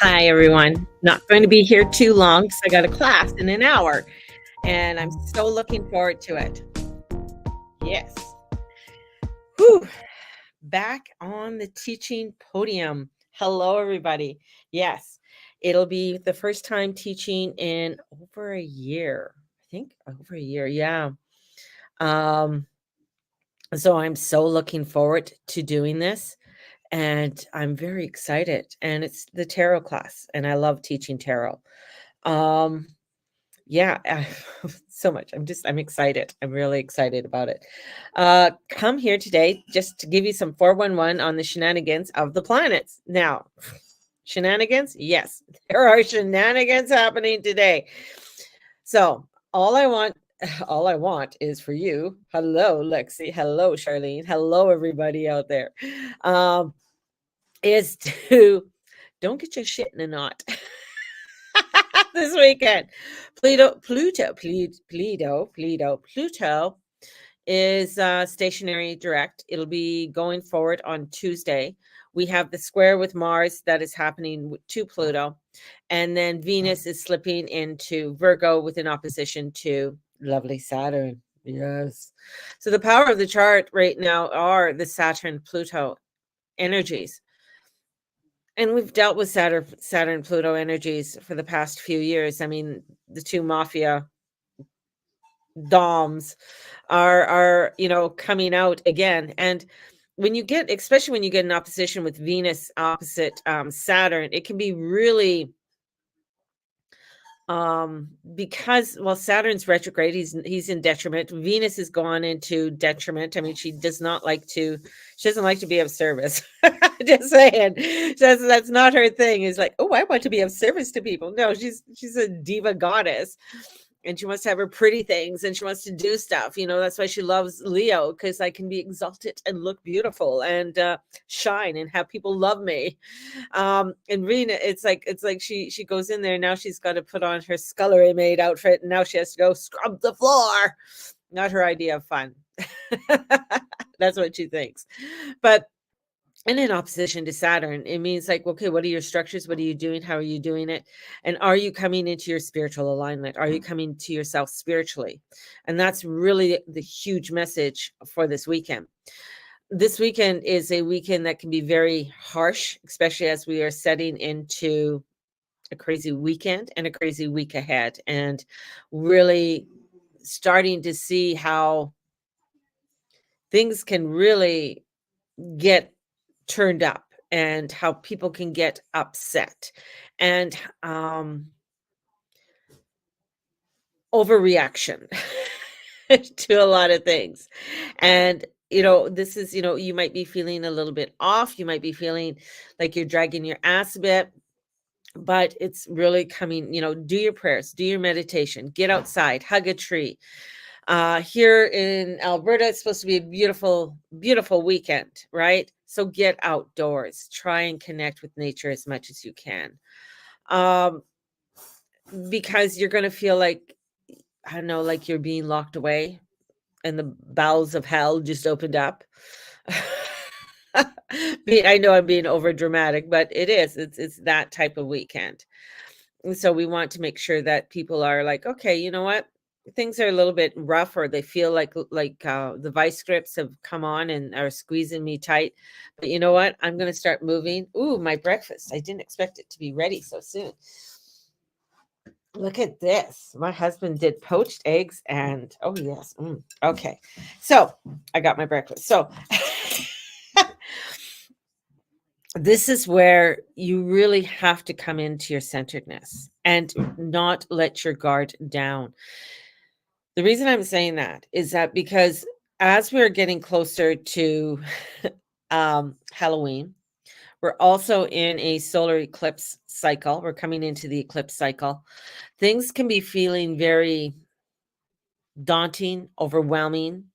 Hi, everyone. Not going to be here too long because I got a class in an hour, and I'm so looking forward to it. Yes. Whew. Back on the teaching podium. Hello, everybody. Yes, it'll be the first time teaching in over a year. I think over a year. Yeah. Um, so I'm so looking forward to doing this. And I'm very excited. And it's the tarot class, and I love teaching tarot. Um, Yeah, so much. I'm excited. I'm really excited about it. Come here today just to give you some 411 on the shenanigans of the planets. Now, shenanigans? Yes, there are shenanigans happening today. So, all I want all I want is for you. Hello, Lexi. Hello, Charlene. Hello, everybody out there. Um, is to don't get your shit in a knot. This weekend. Pluto is stationary direct. It'll be going forward on Tuesday. We have the square with Mars that is happening to Pluto. And then Venus is slipping into Virgo with an opposition to lovely Saturn. Yes. So the power of the chart right now are the Saturn Pluto energies. And we've dealt with Saturn Pluto energies for the past few years. I mean, the two mafia doms are coming out again. And when you get, especially when you get an opposition with Venus opposite Saturn, it can be really because Saturn's retrograde, he's in detriment. Venus has gone into detriment. I mean, she doesn't like to be of service. Just saying, that's not her thing. Is like, oh, I want to be of service to people. No, she's a diva goddess, and she wants to have her pretty things, and she wants to do stuff. That's why she loves Leo, because I can be exalted and look beautiful and shine and have people love me. And Rena, it's like she goes in there, now she's got to put on her scullery maid outfit, and now she has to go scrub the floor. Not her idea of fun. That's what she thinks. But and in opposition to Saturn, it means like, okay, what are your structures? What are you doing? How are you doing it? And are you coming into your spiritual alignment? Are you coming to yourself spiritually? And that's really the huge message for this weekend. This weekend is a weekend that can be very harsh, especially as we are setting into a crazy weekend and a crazy week ahead, and really starting to see how things can really get turned up, and how people can get upset, and overreaction to a lot of things. And this is, you might be feeling a little bit off, you might be feeling like you're dragging your ass a bit, but it's really coming. Do your prayers, do your meditation, get outside, hug a tree. Here in Alberta, it's supposed to be a beautiful, beautiful weekend, right? So get outdoors, try and connect with nature as much as you can. Because you're going to feel like, I don't know, like you're being locked away and the bowels of hell just opened up. I know I'm being over dramatic, but it is. It's that type of weekend. And so we want to make sure that people are like, okay, you know what? Things are a little bit rough, or they feel like the vice grips have come on and are squeezing me tight. But you know what? I'm going to start moving. Ooh, my breakfast. I didn't expect it to be ready so soon. Look at this. My husband did poached eggs and oh yes. Okay. So I got my breakfast. So this is where you really have to come into your centeredness and not let your guard down. The reason I'm saying that is that because as we're getting closer to Halloween, we're also in a solar eclipse cycle. We're coming into the eclipse cycle. Things can be feeling very daunting, overwhelming.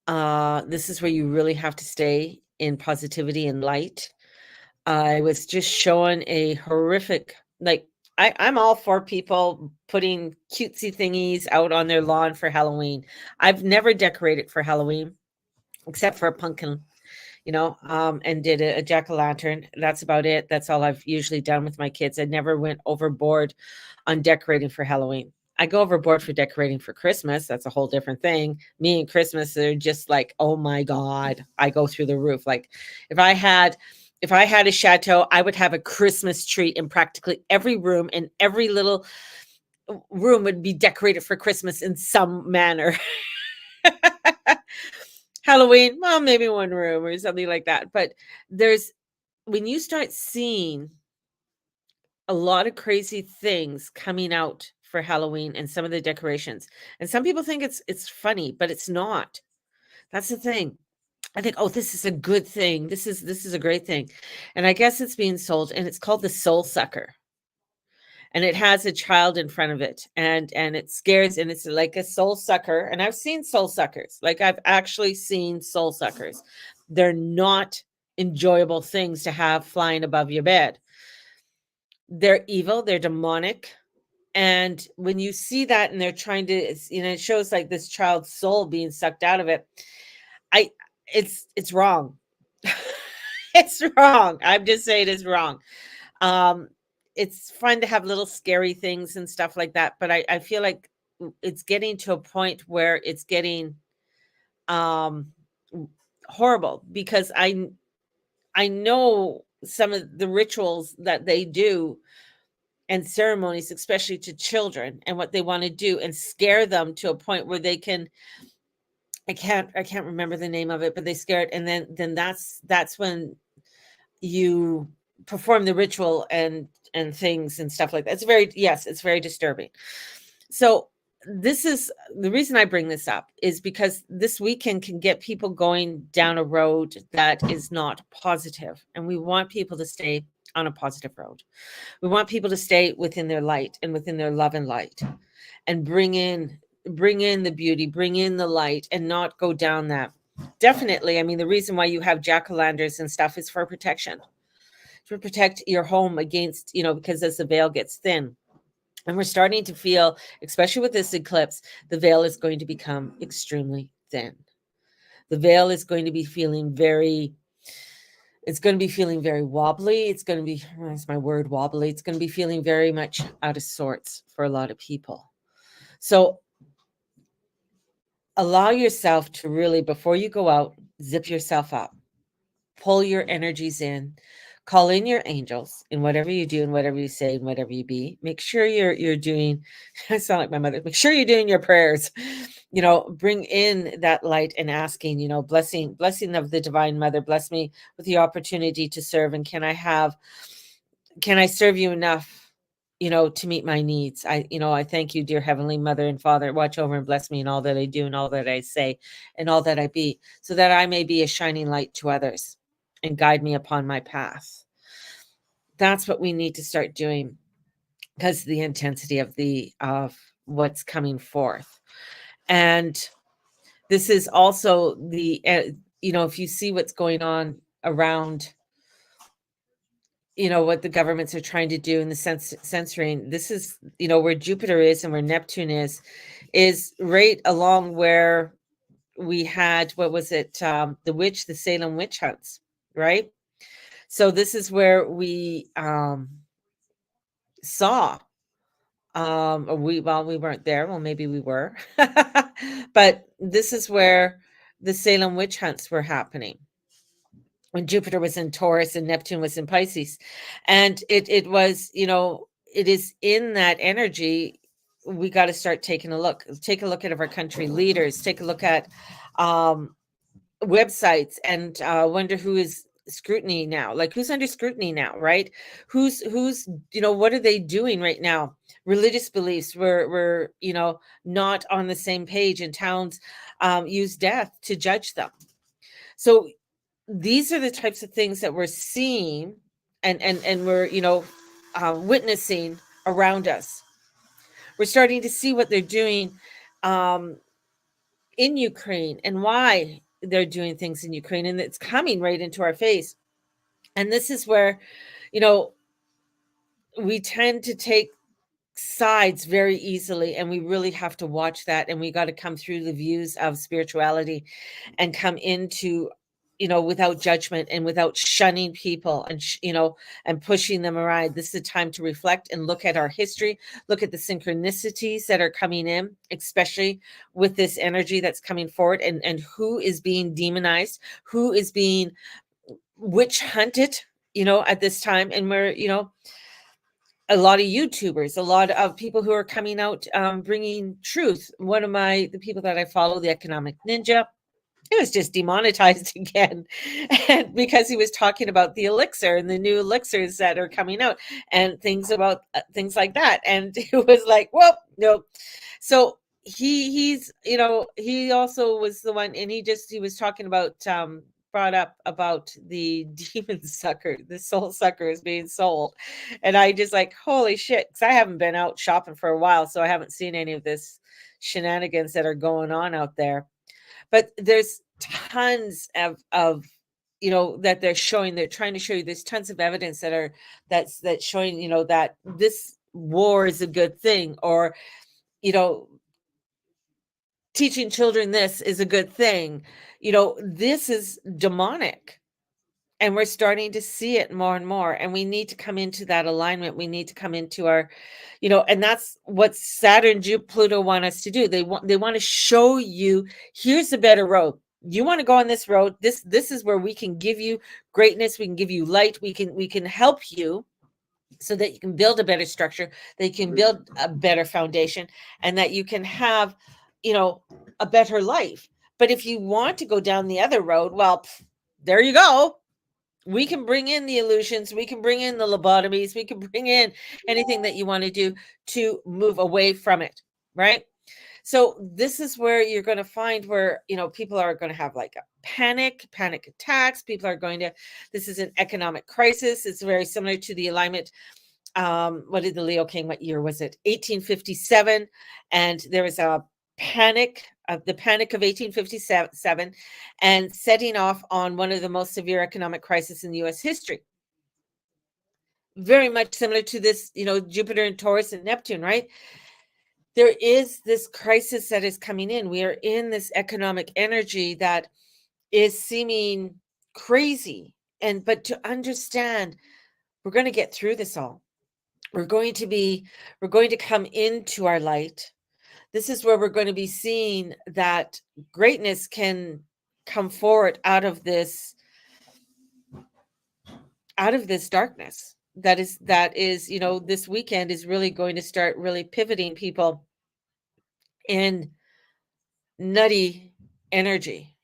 This is where you really have to stay in positivity and light. I was just showing a horrific, like, I'm all for people putting cutesy thingies out on their lawn for Halloween. I've never decorated for Halloween except for a pumpkin. and did a jack-o'-lantern. That's about it. That's all I've usually done with my kids. I never went overboard on decorating for Halloween. I go overboard for decorating for Christmas. That's a whole different thing. Me and Christmas are just like, oh my God, I go through the roof. Like if I had a chateau, I would have a Christmas tree in practically every room, and every little room would be decorated for Christmas in some manner. Halloween, well, maybe one room or something like that. But when you start seeing a lot of crazy things coming out for Halloween and some of the decorations, and some people think it's funny, but it's not. That's the thing. I think, oh, this is a good thing. This is a great thing. And I guess it's being sold, and it's called the Soul Sucker. And it has a child in front of it, and it scares, and it's like a soul sucker. And I've seen soul suckers. Like I've actually seen soul suckers. They're not enjoyable things to have flying above your bed. They're evil, they're demonic. And when you see that and they're trying to, it shows like this child's soul being sucked out of it. It's wrong. It's wrong. I'm just saying it's wrong. It's fun to have little scary things and stuff like that, but I feel like it's getting to a point where it's getting horrible, because I know some of the rituals that they do and ceremonies, especially to children, and what they want to do and scare them to a point where they can, I can't remember the name of it, but they scare it, and then that's when you perform the ritual and things and stuff like that. It's very disturbing. So this is the reason I bring this up, is because this weekend can get people going down a road that is not positive, and we want people to stay on a positive road. We want people to stay within their light and within their love and light, and bring in the beauty, bring in the light, and not go down that. Definitely, I mean, the reason why you have jack-o'-lanterns and stuff is for protection, to protect your home against, because as the veil gets thin, and we're starting to feel, especially with this eclipse, the veil is going to become extremely thin. The veil is going to be feeling very wobbly. It's going to be, that's my word, wobbly. It's going to be feeling very much out of sorts for a lot of people. So allow yourself to really, before you go out, zip yourself up, pull your energies in, call in your angels in whatever you do and whatever you say and whatever you be. Make sure you're doing, I sound like my mother, make sure you're doing your prayers, bring in that light and asking, blessing of the Divine Mother, bless me with the opportunity to serve. And can I serve you enough, to meet my needs? I thank you, dear Heavenly Mother and Father. Watch over and bless me in all that I do and all that I say and all that I be, so that I may be a shining light to others and guide me upon my path. That's what we need to start doing, because of the intensity of what's coming forth. And this is also the, if you see what's going on around, what the governments are trying to do in the censoring, this is, where Jupiter is and where Neptune is right along where we had, what was it? The Salem witch hunts, right? So this is where we saw, we weren't there. Well, maybe we were, but this is where the Salem witch hunts were happening, when Jupiter was in Taurus and Neptune was in Pisces. And it was, it is in that energy. We got to start taking a look at our country leaders, take a look at websites, and wonder who is scrutiny now, like who's under scrutiny now, right? Who's what are they doing right now? Religious beliefs were not on the same page, and towns use death to judge them. So these are the types of things that we're seeing and we're witnessing around us. We're starting to see what they're doing in Ukraine, and why they're doing things in Ukraine, and it's coming right into our face. And this is where we tend to take sides very easily, and we really have to watch that, and we got to come through the views of spirituality and come into without judgment and without shunning people and, and pushing them around. This is a time to reflect and look at our history, look at the synchronicities that are coming in, especially with this energy that's coming forward, and who is being demonized, who is being witch hunted, at this time. And we're, a lot of YouTubers, a lot of people who are coming out, bringing truth. One of the people that I follow, the Economic Ninja, he was just demonetized again, and because he was talking about the elixir and the new elixirs that are coming out and things about things like that. And it was like, well, no. So he's, he also was the one, and he was talking about, brought up about the demon sucker, the soul sucker is being sold. And I just like, holy shit, because I haven't been out shopping for a while, so I haven't seen any of this shenanigans that are going on out there. But there's tons of that they're trying to show you. There's tons of evidence that's showing, that this war is a good thing, or you know teaching children this is a good thing. This is demonic, and we're starting to see it more and more, and we need to come into that alignment. We need to come into our, and that's what Saturn, Pluto want us to do. They want to show you, here's a better road. You want to go on this road. This is where we can give you greatness, we can give you light, we can help you so that you can build a better structure, that you can build a better foundation, and that you can have, a better life. But if you want to go down the other road, well, there you go. We can bring in the illusions, we can bring in the lobotomies, we can bring in anything that you want to do to move away from it, right? So this is where you're going to find where, people are going to have like a panic attacks. People are going to, this is an economic crisis. It's very similar to the alignment. What did the Leo King, what year was it? 1857. And there was a panic, the panic of 1857, and setting off on one of the most severe economic crises in US history. Very much similar to this, Jupiter and Taurus and Neptune, right? There is this crisis that is coming in. We are in this economic energy that is seeming crazy. But to understand, we're going to get through this all. We're going to come into our light. This is where we're going to be seeing that greatness can come forward out of this darkness. That is, this weekend is really going to start really pivoting people in nutty energy,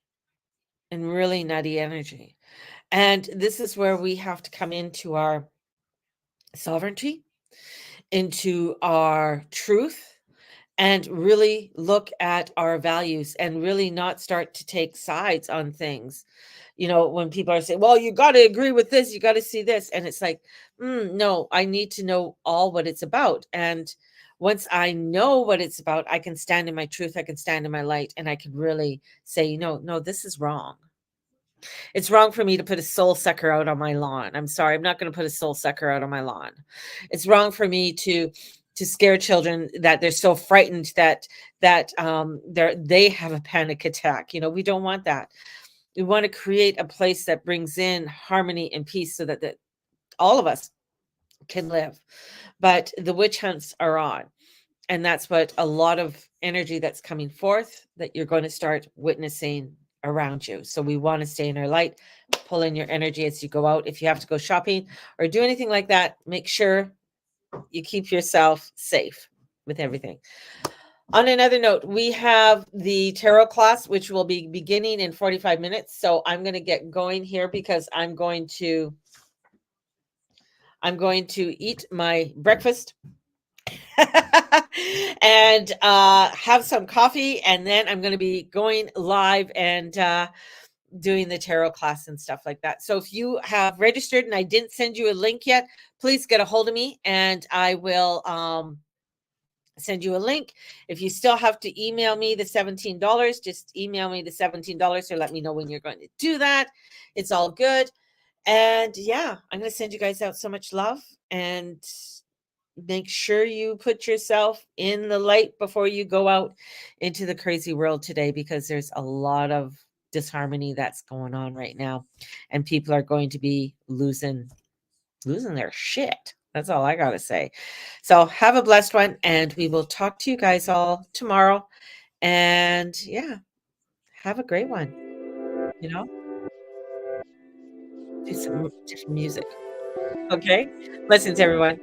and really nutty energy. And this is where we have to come into our sovereignty, into our truth, and really look at our values, and really not start to take sides on things. When people are saying, well, you got to agree with this, you got to see this. And it's like, no, I need to know all what it's about. And once I know what it's about, I can stand in my truth, I can stand in my light, and I can really say, no, this is wrong. It's wrong for me to put a soul sucker out on my lawn. I'm sorry, I'm not going to put a soul sucker out on my lawn. It's wrong for me to scare children that they're so frightened that they have a panic attack. We don't want that. We want to create a place that brings in harmony and peace, so that all of us can live. But the witch hunts are on. And that's what a lot of energy that's coming forth that you're going to start witnessing around you. So we want to stay in our light, pull in your energy as you go out. If you have to go shopping or do anything like that, make sure you keep yourself safe with everything. On another note, we have the tarot class, which will be beginning in 45 minutes. So I'm going to get going here, because I'm going to eat my breakfast and have some coffee, and then I'm going to be going live and doing the tarot class and stuff like that. So if you have registered and I didn't send you a link yet, please get a hold of me, and I will send you a link. If you still have to email me the $17, just email me the $17, or let me know when you're going to do that. It's all good. And yeah, I'm going to send you guys out so much love, and make sure you put yourself in the light before you go out into the crazy world today, because there's a lot of disharmony that's going on right now, and people are going to be losing their shit. That's all I gotta say. So have a blessed one, and we will talk to you guys all tomorrow. And yeah, have a great one. You know, do some different music. Okay. Blessings, everyone.